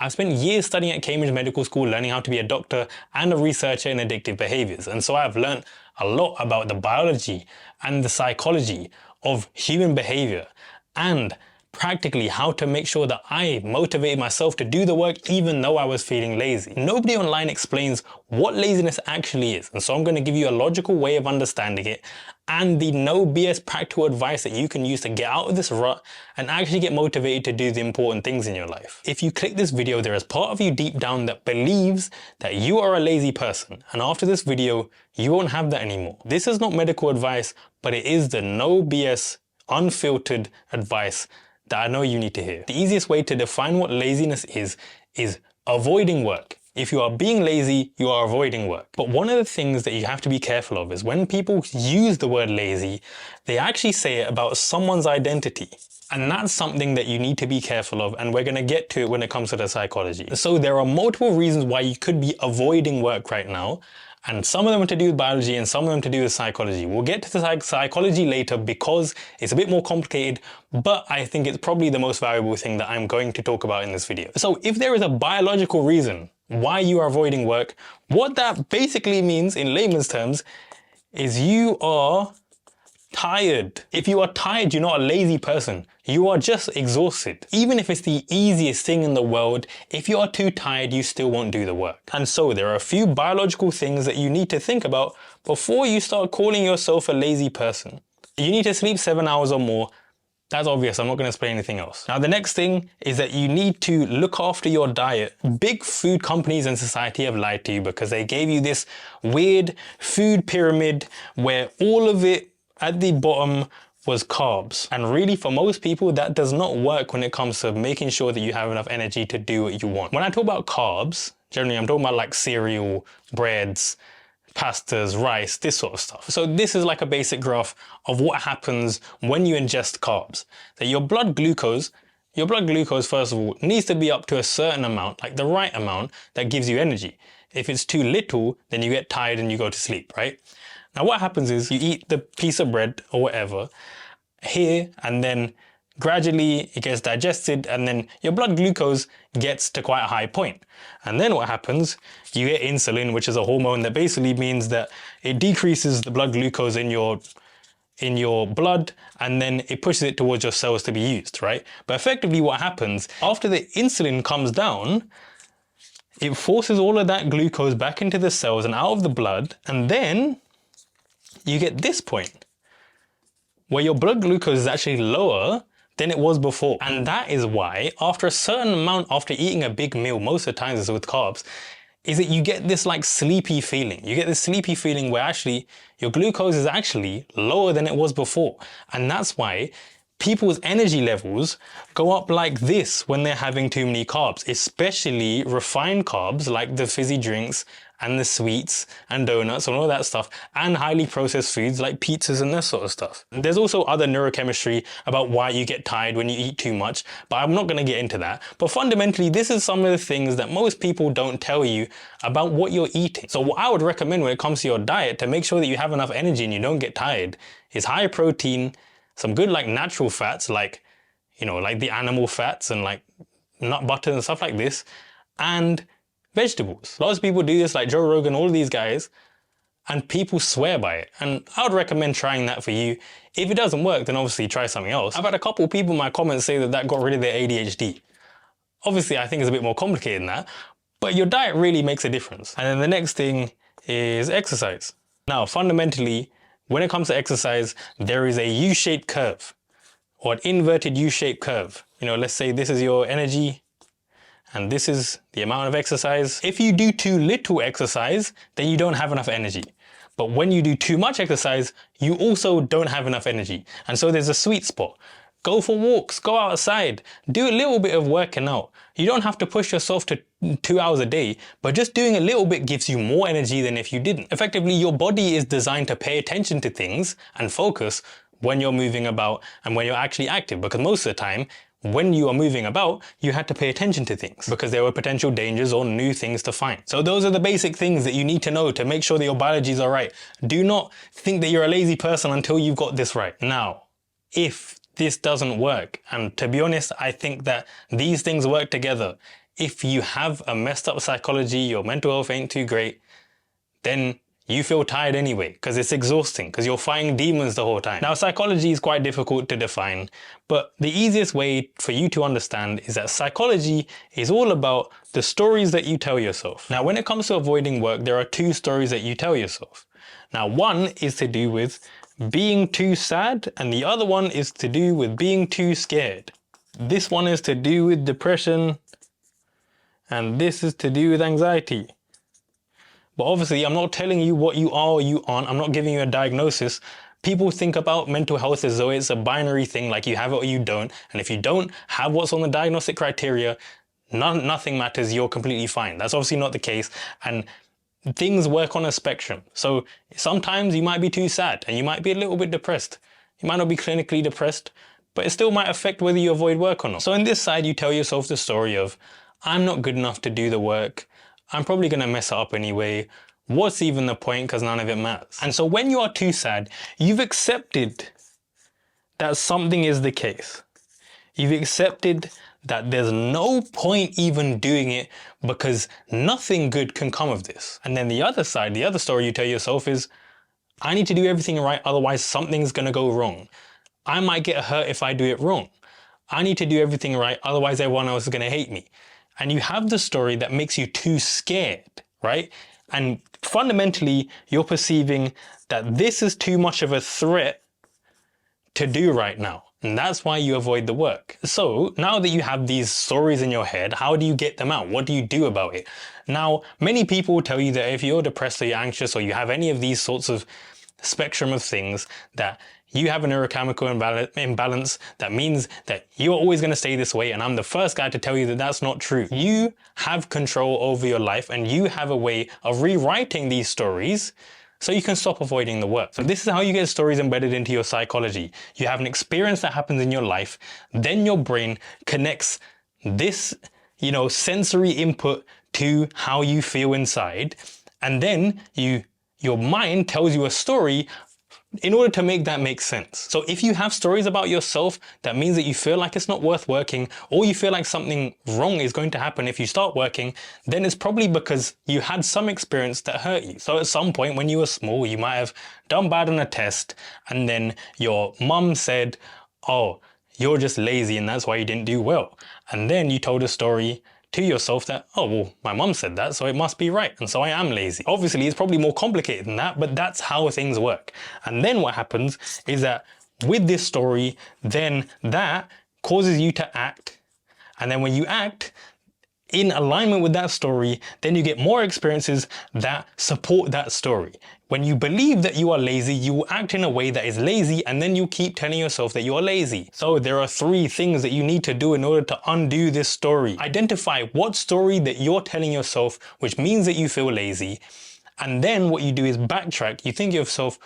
I've spent years studying at Cambridge Medical School, learning how to be a doctor and a researcher in addictive behaviours, and so I've learned a lot about the biology and the psychology of human behaviour and practically how to make sure that I motivated myself to do the work even though I was feeling lazy. Nobody online explains what laziness actually is, and so I'm going to give you a logical way of understanding it and the no BS practical advice that you can use to get out of this rut and actually get motivated to do the important things in your life. If you click this video, there is part of you deep down that believes that you are a lazy person, and after this video you won't have that anymore. This is not medical advice, but it is the no BS, unfiltered advice that I know you need to hear. The easiest way to define what laziness is avoiding work. If you are being lazy, you are avoiding work. But one of the things that you have to be careful of is when people use the word lazy, they actually say it about someone's identity. And that's something that you need to be careful of, and we're going to get to it when it comes to the psychology. So there are multiple reasons why you could be avoiding work right now, and some of them are to do with biology and some of them to do with psychology. We'll get to the psychology later because it's a bit more complicated, but I think it's probably the most valuable thing that I'm going to talk about in this video. So if there is a biological reason why you are avoiding work, what that basically means in layman's terms is you are tired. If you are tired, you're not a lazy person. You are just exhausted. Even if it's the easiest thing in the world, if you are too tired, you still won't do the work. And so there are a few biological things that you need to think about before you start calling yourself a lazy person. You need to sleep 7 hours or more. That's obvious, I'm not going to explain anything else. Now the next thing is that you need to look after your diet. Big food companies and society have lied to you because they gave you this weird food pyramid where all of it at the bottom was carbs. And really for most people that does not work when it comes to making sure that you have enough energy to do what you want. When I talk about carbs, generally I'm talking about like cereal, breads, pastas, rice, this sort of stuff. So this is like a basic graph of what happens when you ingest carbs. So your blood glucose first of all needs to be up to a certain amount, like the right amount that gives you energy. If it's too little, then you get tired and you go to sleep, right? Now what happens is you eat the piece of bread or whatever here, and then gradually it gets digested, and then your blood glucose gets to quite a high point. And then what happens, you get insulin, which is a hormone that basically means that it decreases the blood glucose in your blood, and then it pushes it towards your cells to be used, right? But effectively what happens, after the insulin comes down, it forces all of that glucose back into the cells and out of the blood, and then you get this point where your blood glucose is actually lower than it was before. And that is why after a certain amount, after eating a big meal, most of the times it's with carbs, is that you get this like sleepy feeling. You get this sleepy feeling where actually your glucose is actually lower than it was before. And that's why people's energy levels go up like this when they're having too many carbs, especially refined carbs like the fizzy drinks and the sweets and donuts and all that stuff, and highly processed foods like pizzas and this sort of stuff. There's also other neurochemistry about why you get tired when you eat too much, but I'm not going to get into that. But fundamentally, this is some of the things that most people don't tell you about what you're eating. So what I would recommend when it comes to your diet to make sure that you have enough energy and you don't get tired is high protein, some good like natural fats, like, you know, like the animal fats and like nut butter and stuff like this, and vegetables. Lots of people do this, like Joe Rogan, all of these guys, and people swear by it. And I would recommend trying that for you. If it doesn't work, then obviously try something else. I've had a couple of people in my comments say that got rid of their ADHD. Obviously, I think it's a bit more complicated than that, but your diet really makes a difference. And then the next thing is exercise. Now, fundamentally, when it comes to exercise, there is a U-shaped curve, or an inverted U-shaped curve. You know, let's say this is your energy, and this is the amount of exercise. If you do too little exercise, then you don't have enough energy. But when you do too much exercise, you also don't have enough energy. And so there's a sweet spot. Go for walks, go outside, do a little bit of working out. You don't have to push yourself to 2 hours a day, but just doing a little bit gives you more energy than if you didn't. Effectively, your body is designed to pay attention to things and focus when you're moving about and when you're actually active, because most of the time, when you are moving about, you had to pay attention to things because there were potential dangers or new things to find. So those are the basic things that you need to know to make sure that your biology is all right. Do not think that you're a lazy person until you've got this right. Now, if this doesn't work, and to be honest, I think that these things work together. if you have a messed up psychology, your mental health ain't too great, then you feel tired anyway, because it's exhausting, because you're fighting demons the whole time. Now, psychology is quite difficult to define, but the easiest way for you to understand is that psychology is all about the stories that you tell yourself. Now, when it comes to avoiding work, there are two stories that you tell yourself. Now, one is to do with being too sad, and the other one is to do with being too scared. This one is to do with depression, and this is to do with anxiety. But obviously, I'm not telling you what you are or you aren't. I'm not giving you a diagnosis. People think about mental health as though it's a binary thing, like you have it or you don't. And if you don't have what's on the diagnostic criteria, nothing matters, you're completely fine. That's obviously not the case. And things work on a spectrum. So sometimes you might be too sad and you might be a little bit depressed. You might not be clinically depressed, but it still might affect whether you avoid work or not. So in this side, you tell yourself the story of, I'm not good enough to do the work. I'm probably going to mess it up anyway. What's even the point, because none of it matters? And so when you are too sad, you've accepted that something is the case. You've accepted that there's no point even doing it because nothing good can come of this. And then the other side, the other story you tell yourself is, I need to do everything right, otherwise something's going to go wrong. I might get hurt if I do it wrong. I need to do everything right, otherwise everyone else is going to hate me. And you have the story that makes you too scared, right? And fundamentally, you're perceiving that this is too much of a threat to do right now. And that's why you avoid the work. So now that you have these stories in your head, how do you get them out? What do you do about it? Now, many people will tell you that if you're depressed or you're anxious or you have any of these sorts of spectrum of things, that you have a neurochemical imbalance that means that you're always going to stay this way, and I'm the first guy to tell you that that's not true. You have control over your life and you have a way of rewriting these stories so you can stop avoiding the work. So this is how you get stories embedded into your psychology. You have an experience that happens in your life, then your brain connects this, sensory input to how you feel inside, and then your mind tells you a story in order to make that make sense. So if you have stories about yourself, that means that you feel like it's not worth working, or you feel like something wrong is going to happen if you start working, then it's probably because you had some experience that hurt you. So at some point when you were small, you might have done bad on a test, and then your mum said, oh, you're just lazy and that's why you didn't do well. And then you told a story to yourself that, oh, well, my mum said that, so it must be right, and so I am lazy. Obviously, it's probably more complicated than that, but that's how things work. And then what happens is that with this story, then that causes you to act. And then when you act in alignment with that story, then you get more experiences that support that story. When you believe that you are lazy, you will act in a way that is lazy, and then you keep telling yourself that you are lazy. So there are 3 things that you need to do in order to undo this story. Identify what story that you're telling yourself, which means that you feel lazy. And then what you do is backtrack. You think to yourself,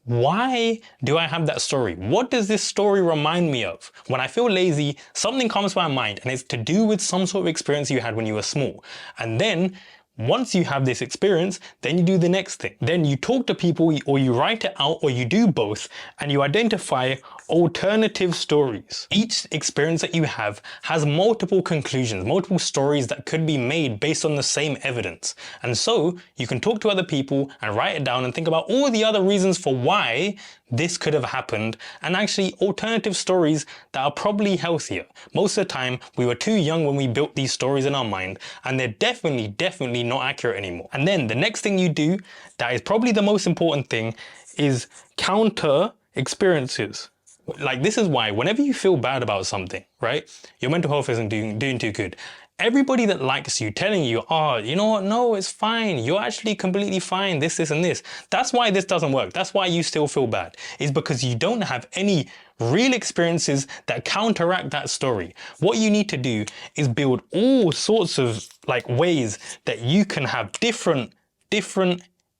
why do I have that story? What does this story remind me of? When I feel lazy, something comes to my mind, and it's to do with some sort of experience you had when you were small. And then once you have this experience, then you do the next thing. Then you talk to people, or you write it out, or you do both, and you identify alternative stories. Each experience that you have has multiple conclusions, multiple stories that could be made based on the same evidence. And so you can talk to other people and write it down and think about all the other reasons for why this could have happened, and actually alternative stories that are probably healthier. Most of the time, we were too young when we built these stories in our mind, and they're definitely not accurate anymore. And then the next thing you do, that is probably the most important thing, is counter experiences. Like, this is why whenever you feel bad about something, right, your mental health isn't doing too good, everybody that likes you telling you, oh, you know what, no, it's fine, you're actually completely fine, this and this. That's why this doesn't work. That's why you still feel bad. It's because you don't have any real experiences that counteract that story. What you need to do is build all sorts of ways that you can have different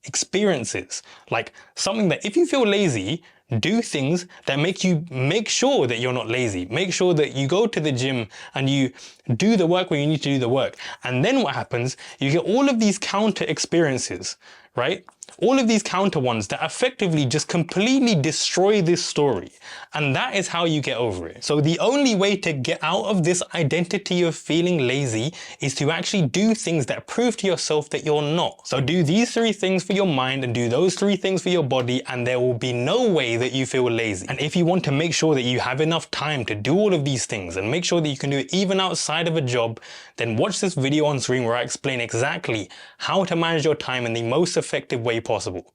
experiences. Like something that if you feel lazy, do things that make sure that you're not lazy. Make sure that you go to the gym and you do the work when you need to do the work. And then what happens, you get all of these counter experiences, right? All of these counter ones that effectively just completely destroy this story. And that is how you get over it. So the only way to get out of this identity of feeling lazy is to actually do things that prove to yourself that you're not. So do these 3 things for your mind and do those 3 things for your body, and there will be no way that you feel lazy. And if you want to make sure that you have enough time to do all of these things and make sure that you can do it even outside of a job, then watch this video on screen where I explain exactly how to manage your time in the most effective way possible.